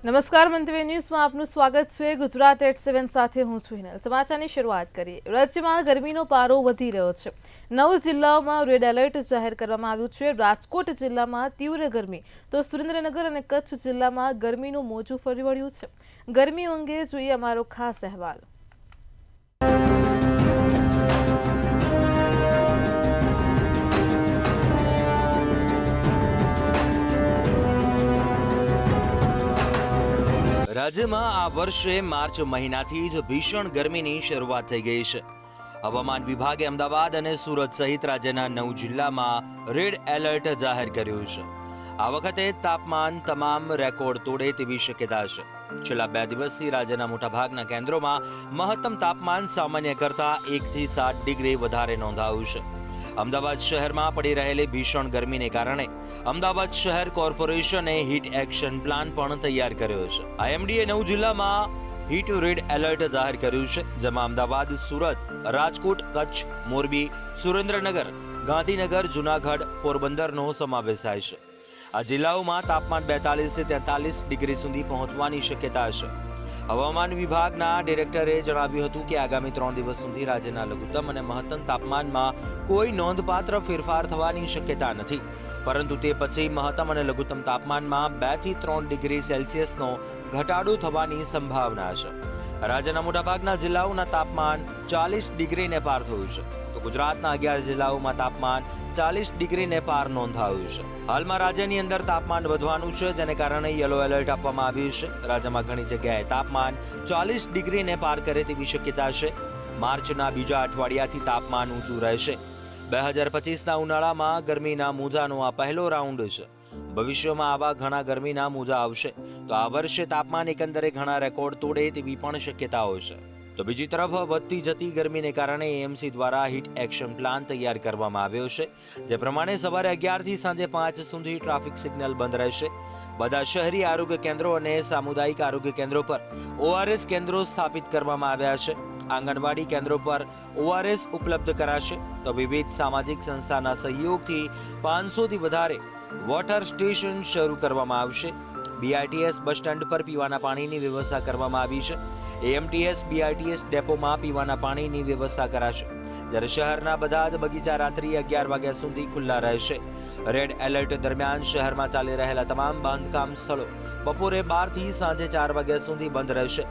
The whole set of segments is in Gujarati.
નમસ્કાર મંતવ્ય ન્યૂઝમાં આપનું સ્વાગત છે। ગુજરાત 87 સાથે હું છું હિનલ। સમાચારની શરૂઆત કરીએ। રાજ્યમાં ગરમીનો પારો વધી રહ્યો છે। 9 જિલ્લાઓમાં રેડ એલર્ટ જાહેર કરવામાં આવ્યું છે। રાજકોટ જિલ્લામાં તીવ્ર ગરમી તો સુરેન્દ્રનગર અને કચ્છ જિલ્લામાં ગરમીનું મોજું ફરી વળ્યું છે। ગરમી અંગે જોઈએ અમારો ખાસ અહેવાલ। રાજ્યમાં આ વર્ષે માર્ચ મહિનાથી જ ભીષણ ગરમીની શરૂઆત થઈ ગઈ છે। હવામાન વિભાગે અમદાવાદ અને સુરત સહિત રાજ્યના 9 જિલ્લામાં રેડ એલર્ટ જાહેર કર્યું છે। આ વખતે તાપમાન તમામ રેકોર્ડ તોડે તેવી શક્યતા છે। છેલ્લા 2 દિવસથી રાજ્યના મોટાભાગના કેન્દ્રોમાં મહત્તમ તાપમાન સામાન્ય કરતાં 1 થી 7 ડિગ્રી વધારે નોંધાયું છે। અમદાવાદ શહેરમાં પડી રહેલી ભીષણ ગરમીને કારણે અમદાવાદ શહેર કોર્પોરેશને હીટ એક્શન પ્લાન પણ તૈયાર કર્યો છે। આઈએમડીએ 9 જિલ્લામાં હીટ રેડ એલર્ટ જાહેર કર્યું છે, જેમાં અમદાવાદ, સુરત, રાજકોટ, કચ્છ, મોરબી, સુરેન્દ્રનગર, ગાંધીનગર, જૂનાગઢ, પોરબંદરનો સમાવેશ થાય છે। આ જિલ્લાઓમાં તાપમાન 42 થી 43 ડિગ્રી સુધી પહોંચવાની શક્યતા છે। હવામાન વિભાગના ડિરેક્ટરે જણાવ્યું હતું કે આગામી 3 દિવસ સુધી રાજ્યના લઘુત્તમ અને મહત્તમ તાપમાનમાં કોઈ નોંધપાત્ર ફેરફાર થવાની શક્યતા નથી, પરંતુ તે પછી મહત્તમ અને લઘુત્તમ તાપમાનમાં 2 થી 3 ડિગ્રી સેલ્સિયસનો ઘટાડો થવાની સંભાવના છે। રાજ્યના મોટાભાગના જિલ્લાઓના તાપમાન 40 ડિગ્રીને પાર થયું છે, તો ગુજરાતના 11 જિલ્લાઓમાં તાપમાન 40 ડિગ્રીને પાર નોંધાયું છે। હાલમાં રાજ્યની અંદર તાપમાન વધવાનું છે, જેને કારણે યલો એલર્ટ આપવામાં આવ્યું છે। રાજ્યમાં ઘણી જગ્યાએ તાપમાન 40 ડિગ્રીને પાર કરે તેવી શક્યતા છે। માર્ચના બીજા અઠવાડિયાથી તાપમાન ઊંચું રહેશે। 2025ના ઉનાળામાં ગરમીના મોજાનો આ પહેલો રાઉન્ડ છે। ભવિષ્યમાં આવા ઘણા ગરમીના મોજા આવશે, તો આ વર્ષે તાપમાન એકંદરે ઘણા રેકોર્ડ તોડે તેવી પણ શક્યતાઓ છે। તો બીજી તરફ વધતી જતી ગરમીને કારણે એએમસી દ્વારા હીટ એક્શન પ્લાન તૈયાર કરવામાં આવ્યો છે, જે પ્રમાણે સવારે 11 થી સાંજે 5 સુધી ટ્રાફિક સિગ્નલ બંધ રહેશે। બધા શહેરી આરોગ્ય કેન્દ્રો અને સામુદાયિક આરોગ્ય કેન્દ્રો પર ઓઆરએસ કેન્દ્રો સ્થાપિત કરવામાં આવ્યા છે। આંગણવાડી કેન્દ્રો પર ઓઆરએસ ઉપલબ્ધ કરાશે, તો વિવિધ સામાજિક સંસ્થાના સહયોગથી 500 થી વધારે વોટર સ્ટેશન શરૂ કરવામાં આવશે। બીઆરટીએસ બસ સ્ટેન્ડ પર પીવાના પાણીની વ્યવસ્થા કરવામાં આવી છે। એએમટીએસ બીઆરટીએસ ડેપોમાં પીવાના પાણીની વ્યવસ્થા કરાશે, જ્યારે શહેરના બધા જ બગીચા રાત્રિ 11 વાગ્યા સુધી ખુલ્લા રહેશે। રેડ એલર્ટ દરમિયાન શહેરમાં ચાલી રહેલા તમામ બાંધકામ સ્થળો બપોરે 12 થી સાંજે 4 વાગ્યા સુધી બંધ રહેશે।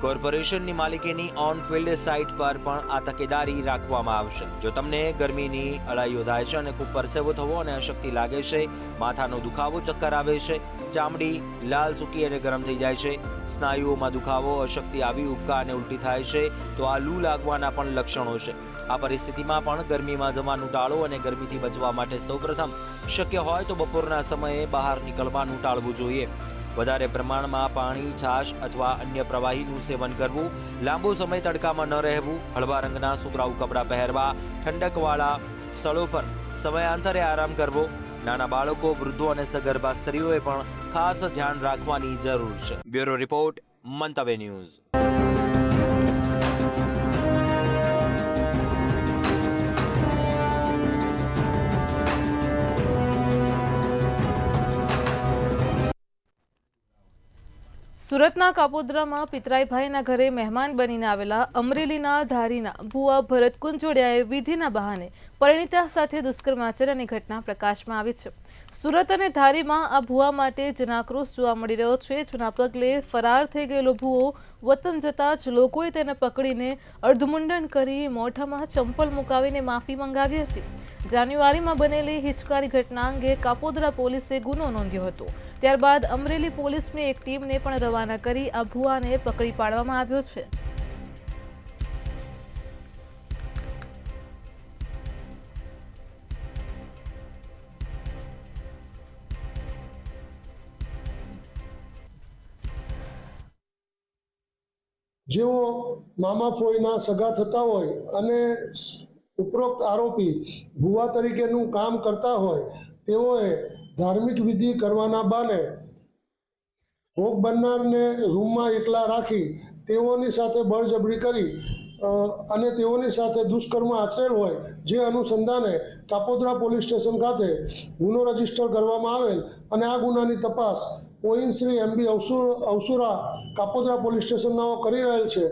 કોર્પોરેશનની માલિકીની ઓન ફિલ્ડ સાઇટ પર પણ આ તકેદારી રાખવામાં આવશે। જો તમને ગરમીની અળાઈઓ થાય છે અને ખૂબ પરસેવો થવો અને અશક્તિ લાગે છે, માથાનો દુખાવો, ચક્કર આવે છે, ચામડી લાલ સૂકી અને ગરમ થઈ જાય છે, સ્નાયુઓમાં દુખાવો, અશક્તિ આવી, ઉબકા અને ઉલટી થાય છે, તો આ લૂ લાગવાના પણ લક્ષણો છે। આ પરિસ્થિતિમાં પણ ગરમીમાં જવાનું ટાળો અને ગરમીથી બચવા માટે સૌપ્રથમ શક્ય હોય તો બપોરના સમયે બહાર નીકળવાનું ટાળવું જોઈએ। વધારે પ્રમાણમાં પાણી, છાશ અથવા અન્ય પ્રવાહીનું સેવન કરવું, લાંબો સમય તડકામાં ન રહેવું, હળવા રંગના સુતરાઉ કપડાં પહેરવા, ઠંડકવાળા સ્થળો પર સમયાંતરે આરામ કરવો। નાના બાળકો, વૃદ્ધો અને સગર્ભા સ્ત્રીઓએ પણ ખાસ ધ્યાન રાખવાની જરૂર છે। બ્યુરો રિપોર્ટ, મંતવ્ય ન્યૂઝ। સુરતના કાપોદ્રામાં પિતરાઈભાઈના ઘરે મહેમાન બનીને આવેલા અમરેલીના ધારીના ભુવા ભરત કુંજોડિયાએ વિધિના બહાને પરિણીતા સાથે દુષ્કર્મ આચર્યાની ઘટના પ્રકાશમાં આવી છે। સુરત અને ધારીમાં આ ભુવા માટે જનાક્રોશ જોવા મળી રહ્યો છે, જેના પગલે ફરાર થઈ ગયેલો ભુવો વતન જતા જ લોકોએ તેને પકડીને અર્ધમુંડન કરી મોઢામાં ચંપલ મુકાવીને માફી મંગાવી હતી। જાન્યુઆરીમાં બનેલી હિચકારી ઘટના અંગે કાપોદ્રા પોલીસે ગુનો નોંધ્યો હતો। ત્યારબાદ અમરેલી પોલીસની એક ટીમને પણ રવાના કરી આ ભુવાને પકડી પાડવામાં આવ્યો છે। જેઓ મામા ફોઈના સગા થતા હોય અને ઉપરોક્ત આરોપી ભુવા તરીકેનું કામ કરતા હોય, તેઓએ ધાર્મિક વિધિ કરવાના બહાને ભોગ બનનારને રૂમમાં એકલા રાખી તેઓની સાથે બળજબરી કરી અને તેઓની સાથે દુષ્કર્મ આચરેલ હોય, જે અનુસંધાને કાપોદ્રા પોલીસ સ્ટેશન ખાતે ગુનો રજીસ્ટર કરવામાં આવેલ અને આ ગુનાની તપાસ ઓઇન શ્રી MB અવસુરા કાપોદ્રા પોલીસ સ્ટેશનનો કરી રહેલ છે.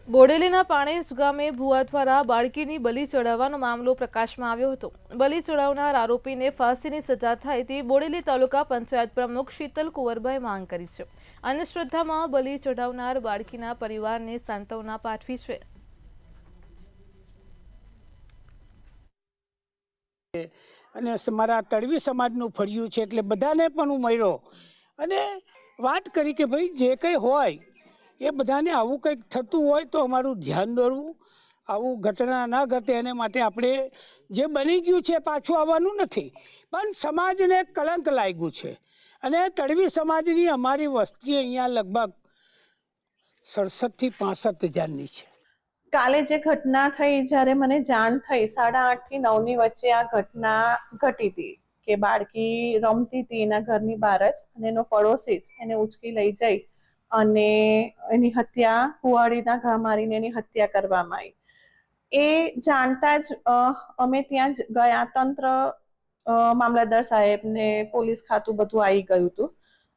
બોડેલીના પાણેજ ગામે ભુવા દ્વારા બાળકીની બલી ચડાવવાનો મામલો પ્રકાશમાં આવ્યો હતો. બલી ચડાવનાર આરોપીને ફાંસીની સજા થાય તે બોડેલી તાલુકા પંચાયત પ્રમુખ શીતલ કુંવરભાઈ માંગ કરી છે. અંધશ્રદ્ધામાં બલી ચડાવનાર બાળકીના પરિવારને સાંત્વના પાઠવી છે. અને મારા તળવી સમાજનું ફળ્યું છે એટલે બધાને પણ હું મળ્યો અને વાત કરી કે ભાઈ જે કંઈ હોય એ બધાને આવું કંઈક થતું હોય તો અમારું ધ્યાન દોરવું, આવું ઘટના ન ઘટે એને માટે આપણે જે બની ગયું છે પાછું આવવાનું નથી, પણ સમાજને કલંક લાગ્યું છે. અને તળવી સમાજની અમારી વસ્તી અહીંયા લગભગ 67 થી 65 હજારની છે. કાલે જે ઘટના થઈ, જ્યારે મને જાણ થઈ 8:30 થી 9ની વચ્ચે આ ઘટના ઘટી હતી કે બાળકી રમતી હતી એના ઘરની બહાર જ અને એનો પડોશી જ એને ઉચકી લઈ જઈ અને એની હત્યા, કુવાડીના ઘા મારીને એની હત્યા કરવામાં આવી. એ જાણતા જ અમે ત્યાં જ ગયા. તંત્ર, મામલતદાર સાહેબ ને પોલીસ ખાતું બધું આવી ગયું હતું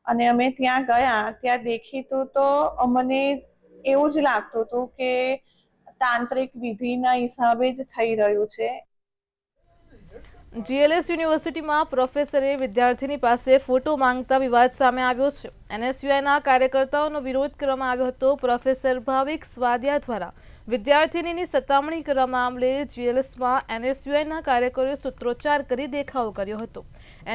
અને અમે ત્યાં ગયા. ત્યાં દેખીતું તો અમને એવું જ લાગતું હતું કે તાંત્રિક વિધિના હિસાબે જ થઈ રહ્યું છે. GLS યુનિવર્સિટીમાં પ્રોફેસરે વિદ્યાર્થીની પાસે ફોટો માંગતા વિવાદ સામે આવ્યો છે. NSUIના કાર્યકર્તાઓનો વિરોધ કરવામાં આવ્યો હતો. પ્રોફેસર ભાવિક સ્વાદિયા દ્વારા વિદ્યાર્થીનીની સતામણી કરવા મામલે GLSમાં NSUIના કાર્યકરોએ સૂત્રોચ્ચાર કરી દેખાવો કર્યો હતો.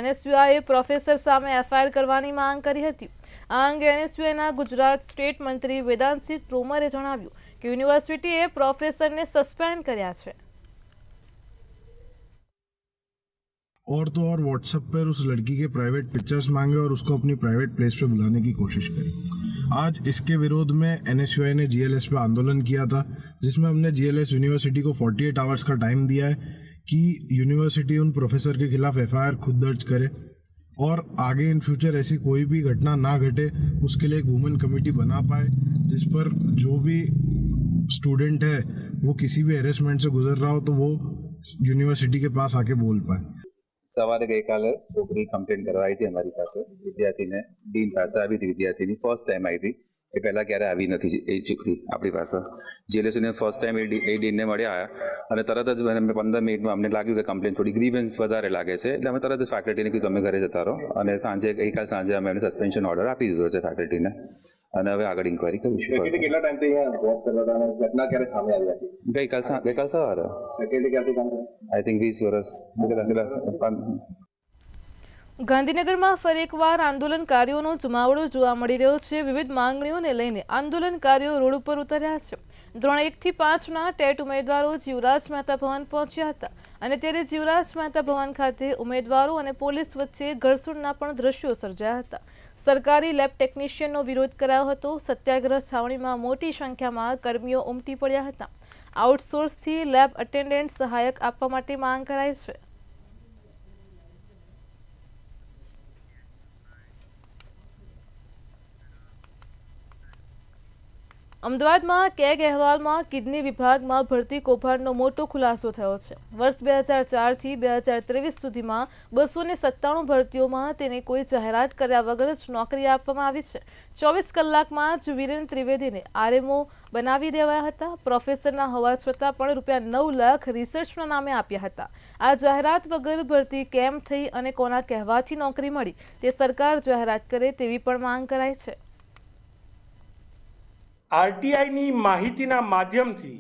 NSUIએ પ્રોફેસર સામે FIR કરવાની માંગ કરી હતી. આ અંગે NSUIના ગુજરાત સ્ટેટ મંત્રી વેદાંતસિંહ તોમરે જણાવ્યું કે યુનિવર્સિટીએ પ્રોફેસરને સસ્પેન્ડ કર્યા છે. और तो और व्हाट्सएप पर उस लड़की के प्राइवेट पिक्चर्स मांगे और उसको अपनी प्राइवेट प्लेस पे बुलाने की कोशिश करी. आज इसके विरोध में NSUI ने GLS पे आंदोलन किया था, जिसमें हमने GLS यूनिवर्सिटी को 48 आवर्स का टाइम दिया है कि यूनिवर्सिटी उन प्रोफेसर के खिलाफ FIR खुद दर्ज करे और आगे इन फ्यूचर ऐसी कोई भी घटना ना घटे उसके लिए एक वुमेन कमेटी बना पाए, जिस पर जो भी स्टूडेंट है वो किसी भी हेरेसमेंट से गुजर रहा हो तो वो यूनिवर्सिटी के पास आके बोल पाए. સવારે ગઈકાલે છોકરી કમ્પ્લેન કરવા આવી હતી અમારી પાસે. વિદ્યાર્થીને ડીન પાસે આવી હતી. વિદ્યાર્થીની ફર્સ્ટ ટાઈમ આવી હતી. એ પહેલાં ક્યારે આવી નથી એ છોકરી આપણી પાસે. GLSને ફર્સ્ટ ટાઈમ એ ડીનને મળ્યા અને તરત જ 15 મિનિટમાં અમને લાગ્યું કે કમ્પ્લેન થોડી ગ્રીવન્સ વધારે લાગે છે, એટલે અમે તરત જ ફેકલ્ટીને કીધું તમે ઘરે જતા રહો. અને ગઈકાલ સાંજે અમે એમને સસ્પેન્શન ઓર્ડર આપી દીધો છે ફેકલ્ટીને અને હવે આગળ ઇન્ક્વાયરી કરીશું. કેટલા ટાઈમથી અહીંયા જોબ કરતા હતા અને ઘટના ક્યારે સામે આવી હતી? ગઈકાલ સવારે ક્યાંથી કામ કરે? આઈ થિંક 20 વર્ષ. ગાંધીનગરમાં ફરી એકવાર આંદોલનકારીઓનો જમાવડો જોવા મળી રહ્યો છે. વિવિધ માંગણીઓને લઈને આંદોલનકારીઓ રોડ ઉપર ઉતર્યા છે. ધોરણ 1 થી 5ના ટેટ ઉમેદવારો જીવરાજ મહેતા ભવન પહોંચ્યા હતા અને ત્યારે જીવરાજ મહેતા ભવન ખાતે ઉમેદવારો અને પોલીસ વચ્ચે ઘર્ષણના પણ દ્રશ્યો સર્જાયા હતા. સરકારી લેબ ટેકનિશિયનનો વિરોધ કરાયો હતો. સત્યાગ્રહ છાવણીમાં મોટી સંખ્યામાં કર્મીઓ ઉમટી પડ્યા હતા. આઉટસોર્સથી લેબ અટેન્ડન્ટ સહાયક આપવા માટે માંગ કરાઈ છે. અમદાવાદમાં કેગ અહેવાલમાં કિડની વિભાગમાં ભરતી કૌભાંડનો મોટો ખુલાસો થયો છે. વર્ષ 2004 થી 2023 સુધીમાં 297 ભરતીઓમાં તેને કોઈ જાહેરાત કર્યા વગર જ નોકરી આપવામાં આવી છે. 24 કલાકમાં જ વિરેન ત્રિવેદીને RMO બનાવી દેવાયા હતા. પ્રોફેસરના હોવા છતાં પણ ₹9 લાખ રિસર્ચના નામે આપ્યા હતા. આ જાહેરાત વગર ભરતી કેમ થઈ અને કોના કહેવાથી નોકરી મળી તે સરકાર જાહેરાત કરે તેવી પણ માંગ કરાઈ છે. RTIની માહિતીના માધ્યમથી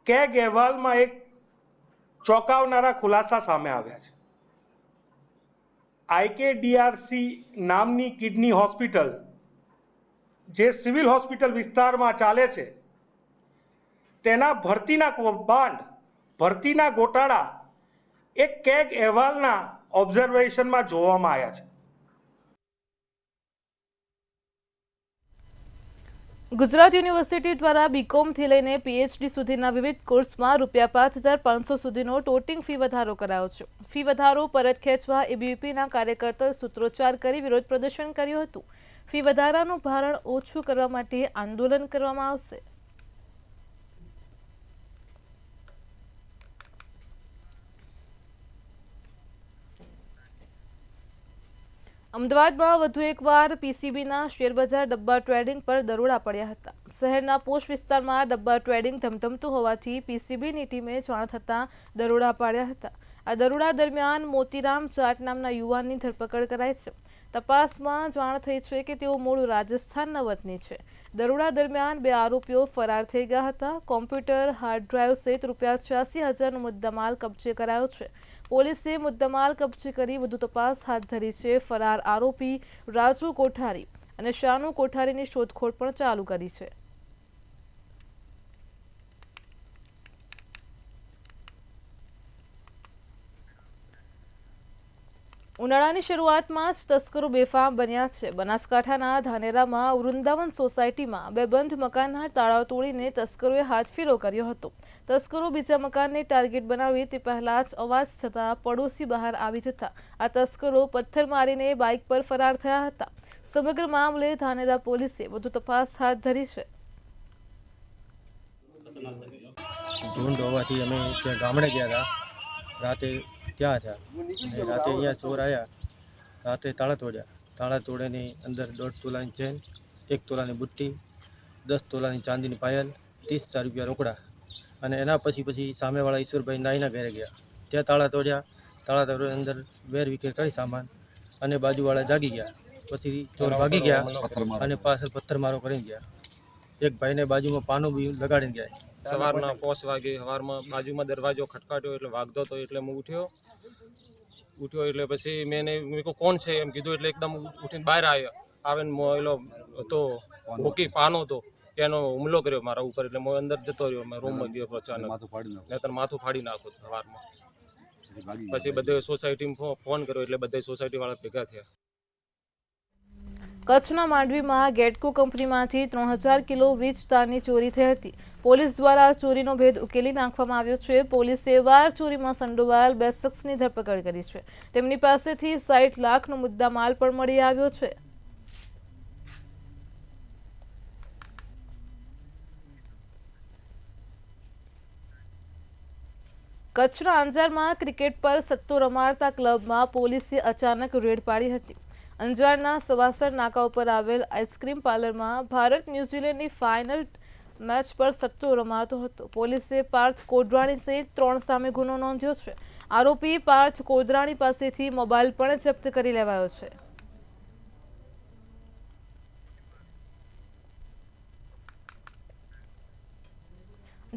કેગ અહેવાલમાં એક ચોંકાવનારા ખુલાસા સામે આવ્યા છે. IKDRC નામની કિડની હોસ્પિટલ જે સિવિલ હોસ્પિટલ વિસ્તારમાં ચાલે છે, તેના ભરતીના કૌભાંડ, ભરતીના ગોટાળા એક કેગ અહેવાલના ઓબ્ઝર્વેશનમાં જોવામાં આવ્યા છે. ગુજરાત યુનિવર્સિટી દ્વારા BComથી લઈને PhD સુધીના વિવિધ કોર્સમાં ₹5,500 સુધીનો ટોટિંગ ફી વધારો કરાયો છે. ફી વધારો પરત ખેંચવા ABVPના કાર્યકર્તાઓએ સૂત્રોચ્ચાર કરી વિરોધ પ્રદર્શન કર્યું હતું. ફી વધારાનું ભારણ ઓછું કરવા માટે આંદોલન કરવામાં આવશે. અમદાવાદમાં વધુ એકવાર પીસીબીના શેરબજાર ડબ્બા ટ્રેડિંગ પર દરોડા પડ્યા હતા. શહેરના પોશ વિસ્તારમાં ડબ્બા ટ્રેડિંગ ધમધમતું હોવાથી પીસીબીની ટીમે જાણ થતાં દરોડા પાડ્યા હતા. આ દરોડા દરમિયાન મોતીરામ જાટ નામના યુવાનની ધરપકડ કરાઈ છે. તપાસમાં જાણ થઈ છે કે તેઓ મૂળ રાજસ્થાનના વતની છે. દરોડા દરમિયાન 2 આરોપીઓ ફરાર થઈ ગયા હતા. કોમ્પ્યુટર, હાર્ડ ડ્રાઈવ સહિત ₹86,000નો મુદ્દામાલ કબજે કરાયો છે. પોલીસે મુદ્દામાલ કબજે કરી વધુ તપાસ હાથ ધરી છે. ફરાર આરોપી રાજુ કોઠારી અને શાનુ કોઠારીની શોધખોળ પણ ચાલુ કરી છે. ઉનાળાની શરૂઆતમાં જ તસ્કરો બેફામ બન્યા છે. બનાસકાંઠાના ધાનેરામાં વૃંદાવન સોસાયટીમાં 2 બંધ મકાનના તાળા તોડીને તસ્કરોએ હાથફેરો કર્યો હતો. તસ્કરો બીજા મકાનને ટાર્ગેટ બનાવી તે પહેલા જ અવાજ થતાં પડોશી બહાર આવી જતા આ તસ્કરો પથ્થર મારીને બાઇક પર ફરાર થયા હતા. સમગ્ર મામલે ધાનેરા પોલીસે વધુ તપાસ હાથ ધરી છે. ઢૂંઢ હોવાથી અમે ત્યાં ગામડે ગયા હતા. રાતે ત્યાં હતા અને રાતે અહીંયા ચોર આવ્યા. રાતે તાળા તોડ્યા. તાળા તોડ્યાની અંદર 1.5 તોલાની ચેન, 1 તોલાની બુટ્ટી, 10 તોલાની ચાંદીની પાયલ, 30,000 રૂપિયા રોકડા અને એના પછી સામેવાળા ઈશ્વરભાઈ નાઈના ઘરે ગયા. ત્યાં તાળા તોડ્યા. તાળા તોડ્યા અંદર વેરવિખેર કરી સામાન અને બાજુવાળા જાગી ગયા. પછી ચોર ભાગી ગયા અને પાછળ પથ્થરમારો કરીને ગયા. એક ભાઈને બાજુમાં પાનું બી લગાડીને ગયા. સવારના 5 વાગે સવારમાં બાજુમાં દરવાજો ખટખાટ્યો એટલે વાગતો હતો એટલે હું ઉઠ્યો એટલે પછી મેં કહ્યું કોણ છે એમ કીધું એટલે એકદમ ઉઠીને બહાર આવીને મોયલો હતો મૂકી પાનો હતો એનો હુમલો કર્યો મારા ઉપર એટલે હું અંદર જતો રહ્યો. મેં રૂમમાં ગયો અચાનક નહીંતર માથું ફાડી નાખું સવારમાં. પછી બધે સોસાયટીમાં ફોન કર્યો એટલે બધા સોસાયટીવાળા ભેગા થયા. કચ્છના માંડવીમાં ગેટકો કંપનીમાંથી 3000 કિલો વીજ તારની ચોરી થઈ હતી. પોલીસ દ્વારા ચોરીનો ભેદ ઉકેલી નાખવામાં આવ્યો છે. પોલીસે વાર ચોરીમાં સંડોવાયેલ 2 શખ્સની ધરપકડ કરી છે. તેમની પાસેથી 60 લાખનો મુદ્દામાલ પણ મળી આવ્યો છે. કચ્છના અંજારમાં ક્રિકેટ પર સટ્ટો રમાડતા ક્લબમાં પોલીસે અચાનક રેડ પાડી હતી. અંજારના સવાસર નાકા ઉપર આવેલ આઈસ્ક્રીમ પાર્લરમાં ભારત ન્યૂઝીલેન્ડની ફાઇનલ મેચ પર સટ્ટો રમાતો હતો. પોલીસે પાર્થ કોડરાણી સહિત 3 સામે ગુનો નોંધ્યો છે. આરોપી પાર્થ કોડરાણી પાસેથી મોબાઈલ પણ જપ્ત કરી લેવાયો છે.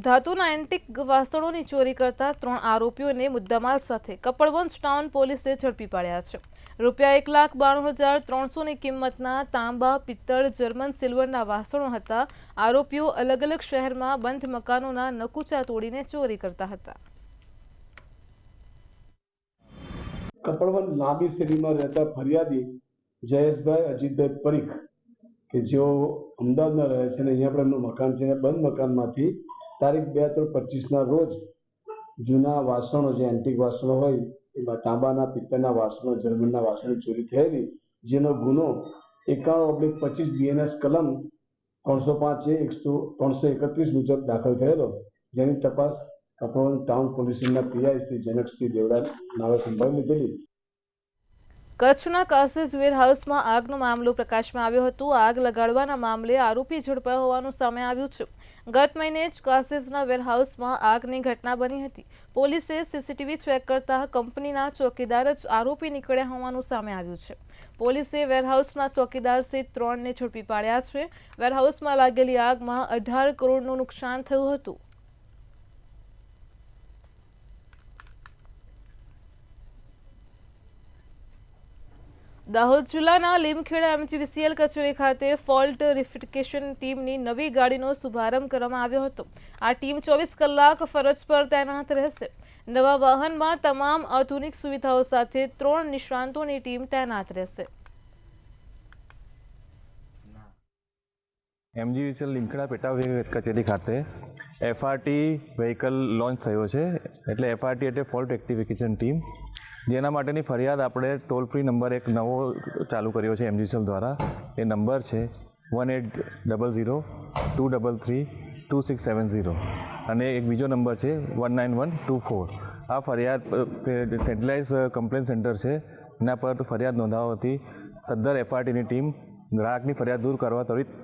ધાતુના એન્ટિક વાસણોની ચોરી કરતા 3 આરોપીઓને મુદ્દામાલ સાથે કપડવંજ ટાઉન પોલીસે ઝડપી પાડ્યા છે. ₹1,92,300ની કિંમતના તાંબા, પિત્તળ, જર્મન સિલ્વરના વાસણો હતા. આરોપીઓ અલગ અલગ શહેરમાં બંધ મકાનોના નકુચા તોડીને ચોરી કરતા હતા. કપડવંજ લાંબી શેરીમાં રહેતા ફરિયાદી જયેશભાઈ અજીતભાઈ પરીખ કે જેઓ અમદાવાદમાં રહે છે અને અહીંયા પણ એમનું મકાન છે. બંધ મકાનમાંથી તારીખ 2/3/25ના રોજ જૂના વાસણો જે એન્ટિક વાસણો હોય એમાં તાંબાના, પિત્તળના વાસણો, જર્મનના વાસણો ચોરી થયેલી, જેનો ગુનો 91/25 BNS કલમ 305A 331 મુજબ દાખલ થયેલો, જેની તપાસ કપડવંજ ટાઉન પોલીસના પીઆઈ શ્રી જનકસિંહ દેવડા નાવે સંભાળી લીધેલી. કચ્છના કાસેજ વેરહાઉસમાં આગનો મામલો પ્રકાશમાં આવ્યો હતો. આગ લગાડવાના મામલે આરોપી ઝડપાયો હોવાનું સામે આવ્યું છે. ગત મહિને જ કાસેજના વેરહાઉસમાં આગની ઘટના બની હતી. પોલીસે સીસીટીવી ચેક કરતા કંપનીના ચોકીદાર જ આરોપી નીકળ્યા હોવાનું સામે આવ્યું છે. પોલીસે વેરહાઉસના ચોકીદાર સહિત 3ને ઝડપી પાડ્યા છે. વેરહાઉસમાં લાગેલી આગમાં 18 કરોડનું નુકસાન થયું હતું. દાહોદ જિલ્લાના લીમખેડા MGVCL કચેરી ખાતે ફોલ્ટ રેક્ટિફિકેશન ટીમની નવી ગાડીનો શુભારંભ કરવામાં આવ્યો હતો. આ ટીમ 24 કલાક ફરજ પર તૈનાત રહેશે. નવા વાહનમાં તમામ આધુનિક સુવિધાઓ સાથે 3 નિષ્ણાતોની ટીમ તૈનાત રહેશે. MGVCL લીમખેડા પેટા કચેરી ખાતે FRT વ્હીકલ લોન્ચ થયો છે. એટલે FRT એટલે ફોલ્ટ રેક્ટિફિકેશન ટીમ, જેના માટેની ફરિયાદ આપણે ટોલ ફ્રી નંબર એક નવો ચાલુ કર્યો છે MGVCL દ્વારા. એ નંબર છે 1800-233-2670 અને એક બીજો નંબર છે 19124. આ ફરિયાદ સેન્ટ્રલાઇઝ કમ્પ્લેન સેન્ટર છે, એના પર ફરિયાદ નોંધાવવાથી સદ્ધર એફઆરટીની ટીમ ગ્રાહકની ફરિયાદ દૂર કરવા ત્વરિત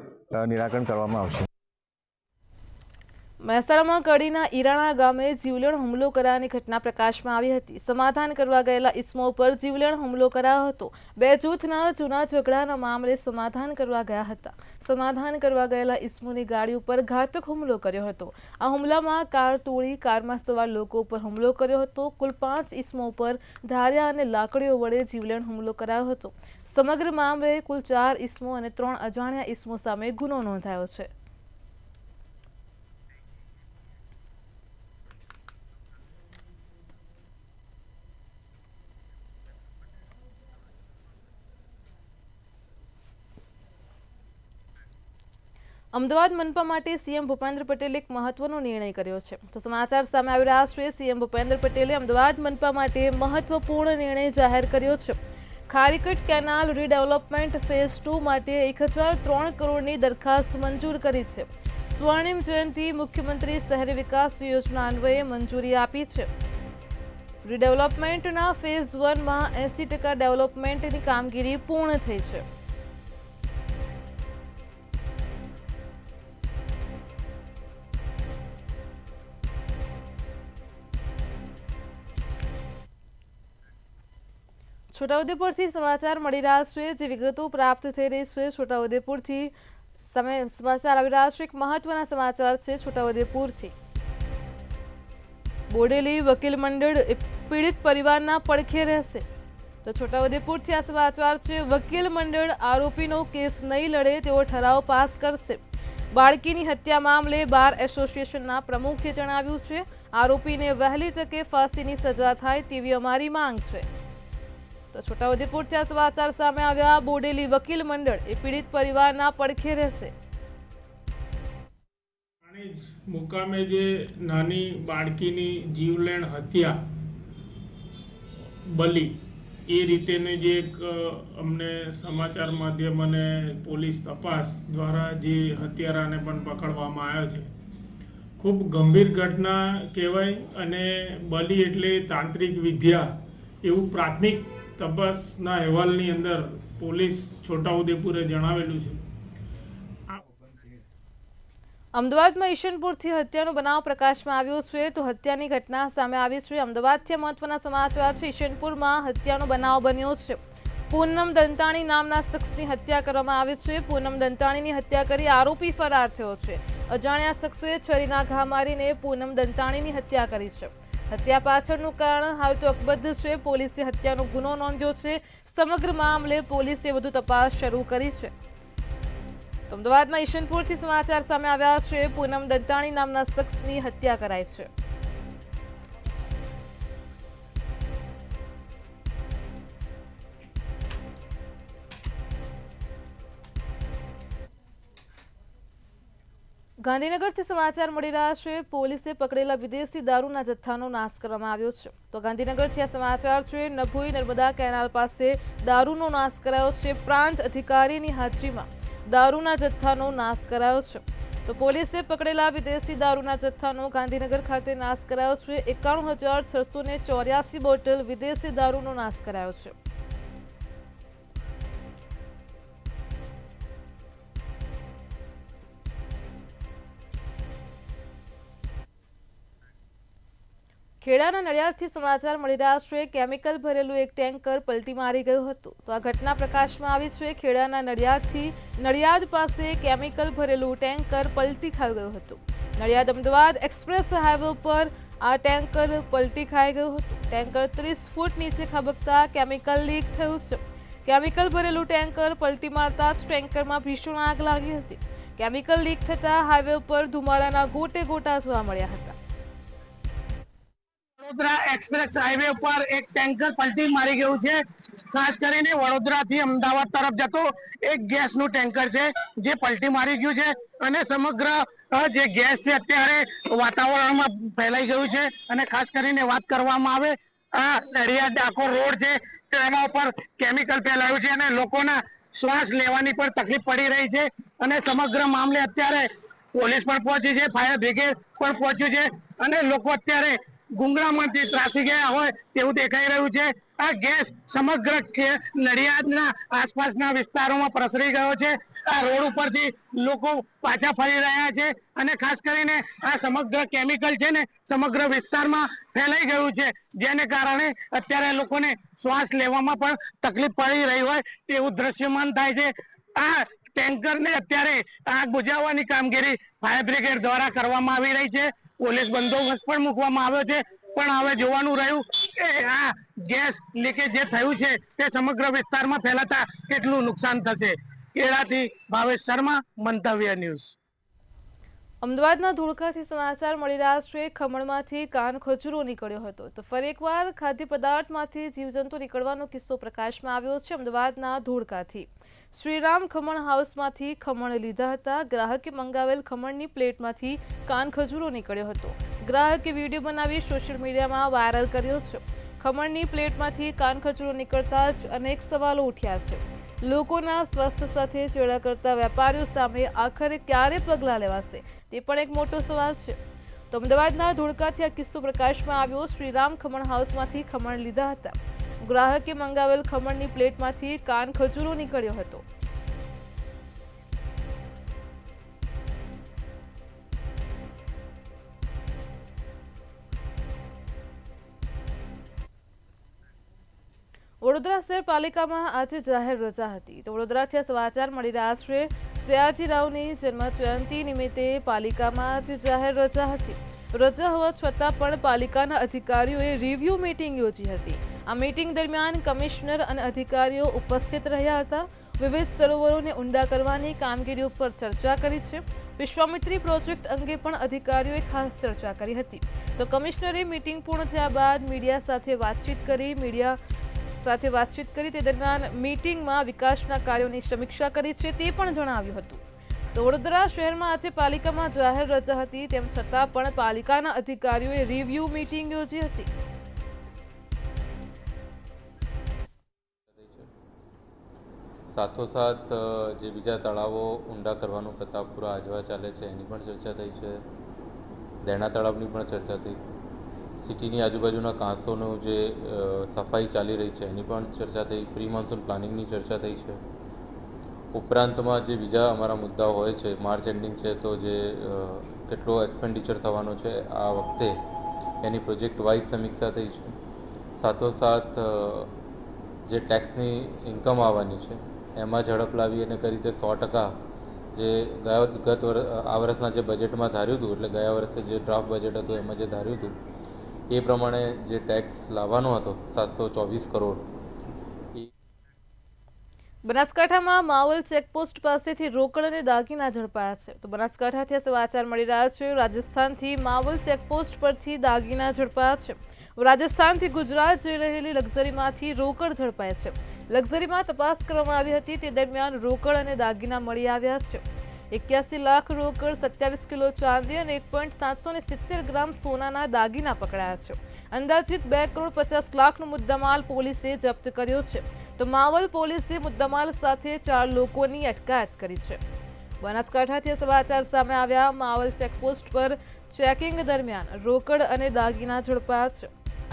નિરાકરણ કરવામાં આવશે. મહેસાણામાં કડીના ઈરાણા ગામે જીવલેણ હુમલો કરાયાની ઘટના પ્રકાશમાં આવી હતી. સમાધાન કરવા ગયેલા ઇસમો પર જીવલેણ હુમલો કરાયો હતો. બે જૂથના જૂના ઝઘડાના મામલે સમાધાન કરવા ગયા હતા. સમાધાન કરવા ગયેલા ઇસમોની ગાડી ઉપર ઘાતક હુમલો કર્યો હતો. આ હુમલામાં કાર તોડી કારમાં સવાર લોકો ઉપર હુમલો કર્યો હતો. કુલ 5 ઇસમો પર ધારિયા અને લાકડીઓ વડે જીવલેણ હુમલો કરાયો હતો. સમગ્ર મામલે કુલ 4 ઇસમો અને 3 અજાણ્યા ઇસમો સામે ગુનો નોંધાયો છે. અમદાવાદ મનપા માટે સીએમ ભૂપેન્દ્ર પટેલે એક મહત્વનો નિર્ણય કર્યો છે. તો સમાચાર સામે આવી રહ્યા છે. સીએમ ભૂપેન્દ્ર પટેલે અમદાવાદ મનપા માટે મહત્વપૂર્ણ નિર્ણય જાહેર કર્યો છે. ખારીકટ કેનાલ રીડેવલપમેન્ટ ફેઝ 2 માટે 1003 કરોડની દરખાસ્ત મંજૂર કરી છે. સ્વર્ણિમ જયંતિ મુખ્યમંત્રી શહેરી વિકાસ યોજના અન્વયે મંજૂરી આપી છે. રીડેવલપમેન્ટના ફેઝ 1માં 80% ડેવલપમેન્ટની કામગીરી પૂર્ણ થઈ છે. છોટાઉદેપુરથી સમાચાર મળી રહ્યા છે. જે વિગતો પ્રાપ્ત થઈ રહી છે છોટાઉદેપુરથી સમાચાર આવી રહ્યા છે. એક મહત્વના સમાચાર છે છોટાઉદેપુરથી. બોડેલી વકીલ મંડળ પીડિત પરિવારના પડખે રહેશે. તો છોટાઉદેપુરથી આ સમાચાર છે. વકીલ મંડળ આરોપીનો કેસ નહીં લડે તેવો ઠરાવ પાસ કરશે. બાળકીની હત્યા મામલે બાર એસોસિએશનના પ્રમુખે જણાવ્યું છે, આરોપીને વહેલી તકે ફાંસીની સજા થાય તેવી અમારી માંગ છે. તો છોટાઉદેપુરથી આ સમાચાર સામે આવ્યા. બોડેલી વકીલ મંડળ એ પીડિત પરિવારના પડખે રહેશે. મુકામે જે નાની બાળકીની જીવલેણ હત્યા બલી એ રીતેને જે એક અમને સમાચાર માધ્યમ અને પોલીસ તપાસ દ્વારા જે હત્યારાને પણ પકડવામાં આવ્યો છે. ખૂબ ગંભીર ઘટના કહેવાય અને બલી એટલે તાંત્રિક વિદ્યા એવું પ્રાથમિક તપાસના અહેવાલની અંદર પોલીસ છોટાઉદેપુરે જણાવેલું છે. અમદાવાદમાં ઈશનપુરથી હત્યાનો બનાવ પ્રકાશમાં આવ્યો છે. તો હત્યાની ઘટના સામે આવી છે. અમદાવાદથી મહત્વના સમાચાર છે. ઈશનપુરમાં હત્યાનો બનાવ બન્યો છે. પૂનમ દંતાણી નામના શખ્સની હત્યા કરવામાં આવી છે. પૂનમ દંતાણીની હત્યા કરી આરોપી ફરાર થયો છે. અજાણ્યા શખ્સોએ છરીના ઘા મારીને પૂનમ દંતાણીની હત્યા કરી છે. હત્યા પાછળનું કારણ હાલ તો અકબદ્ધ છે. પોલીસે હત્યાનો ગુનો નોંધ્યો છે. સમગ્ર મામલે પોલીસે વધુ તપાસ શરૂ કરી છે. તો અમદાવાદમાં ઈશનપુરથી સમાચાર સામે આવ્યા છે. પૂનમ દત્તાણી નામના શખ્સની હત્યા કરાઈ છે. ગાંધીનગરથી સમાચાર મળી રહ્યા છે. પોલીસે પકડેલા વિદેશી દારૂના જથ્થાનો નાશ કરવામાં આવ્યો છે. તો ગાંધીનગરથી આ સમાચાર છે. નભોઈ નર્મદા કેનાલ પાસે દારૂનો નાશ કરાયો છે. પ્રાંત અધિકારીની હાજરીમાં દારૂના જથ્થાનો નાશ કરાયો છે. તો પોલીસે પકડેલા વિદેશી દારૂના જથ્થાનો ગાંધીનગર ખાતે નાશ કરાયો છે. 91,684 બોટલ વિદેશી દારૂનો નાશ કરાયો છે. ખેડાના નડિયાદથી સમાચાર મળી રહ્યા છે. કેમિકલ ભરેલું એક ટેન્કર પલટી મારી ગયું હતું. તો આ ઘટના પ્રકાશમાં આવી છે. ખેડાના નડિયાદથી નડિયાદ પાસે કેમિકલ ભરેલું ટેન્કર પલટી ખાઈ ગયું હતું. નડિયાદ અમદાવાદ એક્સપ્રેસ હાઈવે પર આ ટેન્કર પલટી ખાઈ ગયું હતું. ટેન્કર 30 ફૂટ નીચે ખાબકતા કેમિકલ લીક થયું છે. કેમિકલ ભરેલું ટેન્કર પલટી મારતા જ ટેન્કરમાં ભીષણ આગ લાગી હતી. કેમિકલ લીક થતા હાઈવે પર ધુમાડાના ગોટે ગોટા જોવા મળ્યા હતા. વડોદરા એક્સપ્રેસ હાઈવે પર એક ટેન્કર પલટી મારી ગયું છે. ખાસ કરીને વડોદરાથી અમદાવાદ તરફ જતો એક ગેસનું ટેન્કર છે જે પલટી મારી ગયું છે અને સમગ્ર જે ગેસ છે અત્યારે વાતાવરણમાં ફેલાઈ ગયું છે. અને ખાસ કરીને વાત કરવામાં આવે આ નડિયાદ ડાકોર રોડ છે તેના ઉપર કેમિકલ ફેલાયું છે અને લોકોના શ્વાસ લેવાની પણ તકલીફ પડી રહી છે. અને સમગ્ર મામલે અત્યારે પોલીસ પણ પહોંચી છે, ફાયર બ્રિગેડ પણ પહોંચ્યું છે અને લોકો અત્યારે ગુંગળામણથી ત્રાસી ગયા હોય તેવું દેખાઈ રહ્યું છે. આ ગેસ સમગ્ર નડિયાદના આસપાસના વિસ્તારોમાં પ્રસરી ગયો છે. આ રોડ ઉપરથી લોકો પાછા ફરી રહ્યા છે અને ખાસ કરીને આ સમગ્ર કેમિકલ છે ને સમગ્ર વિસ્તારમાં ફેલાઈ ગયું છે, જેને કારણે અત્યારે લોકોને શ્વાસ લેવામાં પણ તકલીફ પડી રહી હોય તેવું દ્રશ્યમાન થાય છે. આ ટેન્કરને અત્યારે આગ બુઝાવવાની કામગીરી ફાયર બ્રિગેડ દ્વારા કરવામાં આવી રહી છે. પોલીસ બંદોબસ્ત પણ મૂકવામાં આવ્યો છે, પણ હવે જોવાનું રહ્યું કે આ ગેસ લીકેજ જે થયું છે તે સમગ્ર વિસ્તારમાં ફેલાતા કેટલું નુકસાન થશે. કેળાથી ભાવેશ શર્મા, મંતવ્ય ન્યૂઝ. અમદાવાદના ધોળકાથી સમાચાર મળી રહ્યા છે. ખમણમાંથી કાન ખજૂરો નીકળ્યો હતો તો ફરી એકવાર ખાદ્ય પદાર્થમાંથી જીવજંતુ નીકળવાનો કિસ્સો પ્રકાશમાં આવ્યો છે. અમદાવાદના ધોળકાથી શ્રીરામ ખમણ હાઉસમાંથી ખમણ લીધા હતા. ગ્રાહકે મંગાવેલ ખમણની પ્લેટમાંથી કાન ખજૂરો નીકળ્યો હતો. ગ્રાહકે વિડીયો બનાવી સોશિયલ મીડિયામાં વાયરલ કર્યો છે. ખમણની પ્લેટમાંથી કાન ખજૂરો નીકળતા જ અનેક સવાલો ઉઠ્યા છે. લોકોના સ્વાસ્થ્ય સાથે ચેડા કરતા વેપારીઓ સામે આખરે ક્યારે પગલાં લેવાશે તે પણ એક મોટો સવાલ છે. તો અમદાવાદના ધોળકાથી આ કિસ્સો પ્રકાશમાં આવ્યો. શ્રીરામ ખમણ હાઉસમાંથી ખમણ લીધા હતા. ગ્રાહકે મંગાવેલ ખમણની પ્લેટમાંથી કાન ખજૂરો નીકળ્યો હતો. વડોદરા શહેર પાલિકામાં આજે જાહેર રજા હતી. તો વડોદરાથી આ સમાચાર મળી રહ્યા છે. સયાજીરાવની જન્મજયંતિ નિમિત્તે પાલિકામાં આજે જાહેર રજા હતી. રજા હોવા છતાં પણ પાલિકાના અધિકારીઓએ રિવ્યુ મીટિંગ યોજી હતી. આ મીટિંગ દરમિયાન કમિશનર અને અધિકારીઓ ઉપસ્થિત રહ્યા હતા. વિવિધ સરોવરોને ઊંડા કરવાની કામગીરી ઉપર ચર્ચા કરી છે. વિશ્વામિત્રી પ્રોજેક્ટ અંગે પણ અધિકારીઓએ ખાસ ચર્ચા કરી હતી. તો કમિશનરે મીટિંગ પૂર્ણ થયા બાદ મીડિયા સાથે વાતચીત કરી તે દરમિયાન મીટિંગમાં વિકાસના કાર્યોની સમીક્ષા કરી છે તે પણ જણાવ્યું હતું. તો વડોદરા શહેરમાં આજે પાલિકામાં જાહેર રજા હતી, તેમ છતાં પણ પાલિકાના અધિકારીઓએ રિવ્યુ મીટિંગ યોજી હતી. સાથોસાથ જે બીજા તળાવો ઊંડા કરવાનું પ્રતાપપુરા આજવા ચાલે છે એની પણ ચર્ચા થઈ છે. દેણા તળાવની પણ ચર્ચા થઈ. સિટીની આજુબાજુના કાંસોનું જે સફાઈ ચાલી રહી છે એની પણ ચર્ચા થઈ. પ્રી મોન્સૂન પ્લાનિંગની ચર્ચા થઈ છે. ઉપરાંતમાં જે બીજા અમારા મુદ્દાઓ હોય છે, માર્ચ એન્ડિંગ છે તો જે કેટલો એક્સપેન્ડિચર થવાનો છે આ વખતે એની પ્રોજેક્ટ વાઇઝ સમીક્ષા થઈ છે. સાથોસાથ જે ટેક્સની ઇન્કમ આવવાની છે એમાં ઝડપ લાવી અને કઈ રીતે 100% જે આ વર્ષના જે બજેટમાં ધાર્યું હતું, એટલે ગયા વર્ષે જે ડ્રાફ્ટ બજેટ હતું એમાં જે ધાર્યું હતું એ પ્રમાણે જે ટેક્સ લાવવાનો હતો 724 કરોડ. બનાસકાંઠામાં માવલ ચેકપોસ્ટ પાસેથી રોકડ અને દાગીના ઝડપાયા છે. તો બનાસકાંઠાથી સમાચાર મળી રહ્યા છે. રાજસ્થાનથી માવલ ચેકપોસ્ટ પરથી દાગીના ઝડપાયા છે. રાજસ્થાનથી ગુજરાત જઈ રહેલી લક્ઝરીમાંથી રોકડ ઝડપાય છે. લક્ઝરીમાં તપાસ કરવામાં આવી હતી તે દરમિયાન રોકડ અને દાગીના મળી આવ્યા છે. 81 લાખ રોકડ, 27 કિલો ચાંદી અને 1.770 ગ્રામ સોનાના દાગીના પકડાયા છે. અંદાજિત 2 કરોડ 50 લાખનો મુદ્દામાલ પોલીસે જપ્ત કર્યો છે. તો માવલ પોલીસે મુદ્દામાલ સાથે 4 લોકોની અટકાયત કરી છે. બનાસકાંઠાથી સમાચાર સામે આવ્યા. માવલ ચેકપોસ્ટ પર ચેકિંગ દરમિયાન રોકડ અને દાગીના ઝડપાયા છે.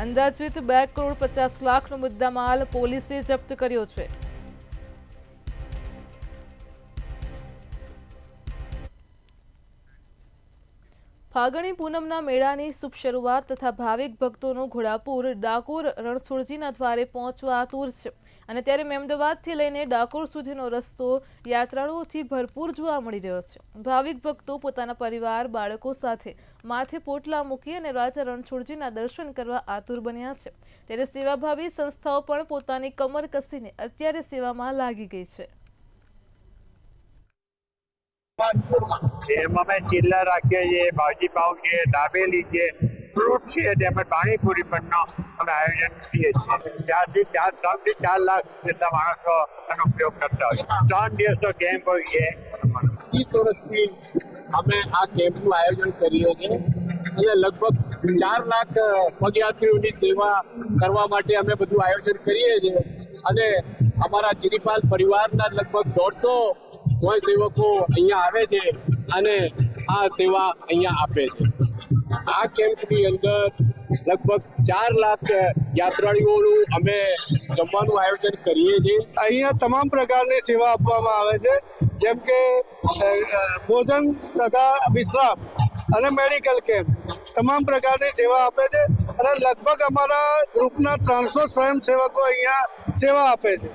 અંદાજિત 2 કરોડ 50 લાખનો મુદ્દામાલ પોલીસે જપ્ત કર્યો છે. ફાગણી પૂનમના મેળાની શુભ શરૂઆત તથા ભાવિક ભક્તોનો ઘોડાપુર ડાકોર રણછોડજીના દ્વારે પહોંચવા આતુર છે. અને ત્યારે મહેમદાવાદથી લઈને ડાકોર સુધીનો રસ્તો યાત્રાળુઓથી ભરપૂર જોવા મળી રહ્યો છે. ભાવિક ભક્તો પોતાના પરિવાર બાળકો સાથે માથે પોટલા મૂકી અને રાજા રણછોડજીના દર્શન કરવા આતુર બન્યા છે. ત્યારે સેવાભાવી સંસ્થાઓ પણ પોતાની કમર કસીને અત્યારે સેવામાં લાગી ગઈ છે. એમાં અમે ચિલ્લા રાખીએ છીએ, ભાજી પાઉં છે, દાબેલી છે, ફ્રૂટ છે, તેમજ પાણીપુરી પણનો અમે આયોજન કરીએ છીએ. 3 થી 4 લાખ જેટલા માણસો એનો ઉપયોગ કરતા હોય. 3 દિવસનો કેમ્પ હોય છે. 30 વર્ષથી અમે આ કેમ્પનું આયોજન કરીએ છીએ અને લગભગ 4 લાખ પદયાત્રીઓની સેવા કરવા માટે અમે બધું આયોજન કરીએ છીએ. અને અમારા ચિરીપાલ પરિવારના લગભગ 150 સ્વયંસેવકો અહીંયા આવે છે અને આ સેવા અહીંયા આપે છે. આ કેમ્પની અંદર લગભગ 4 લાખ યાત્રાળુઓનું અમે જમવાનું આયોજન કરીએ છીએ. અહીંયા તમામ પ્રકારની સેવા આપવામાં આવે છે, જેમ કે ભોજન તથા વિશ્રામ અને મેડિકલ કેમ્પ તમામ પ્રકારની સેવા આપે છે અને લગભગ અમારા ગ્રુપના 300 સ્વયંસેવકો અહીંયા સેવા આપે છે.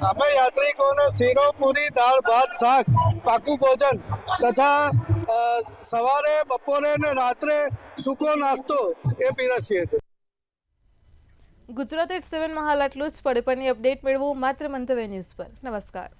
અમે યાત્રિકોને શીરો, પૂરી, દાળ, ભાત, શાક, પાકું ભોજન તથા સવારે, બપોરે અને રાત્રે સૂકો નાસ્તો એ પીરસીએ છીએ. ગુજરાત એટ 7માં હાલ આટલું જ. પડે પણની અપડેટ મેળવો માત્ર મંતવ્ય ન્યૂઝ પર. નમસ્કાર.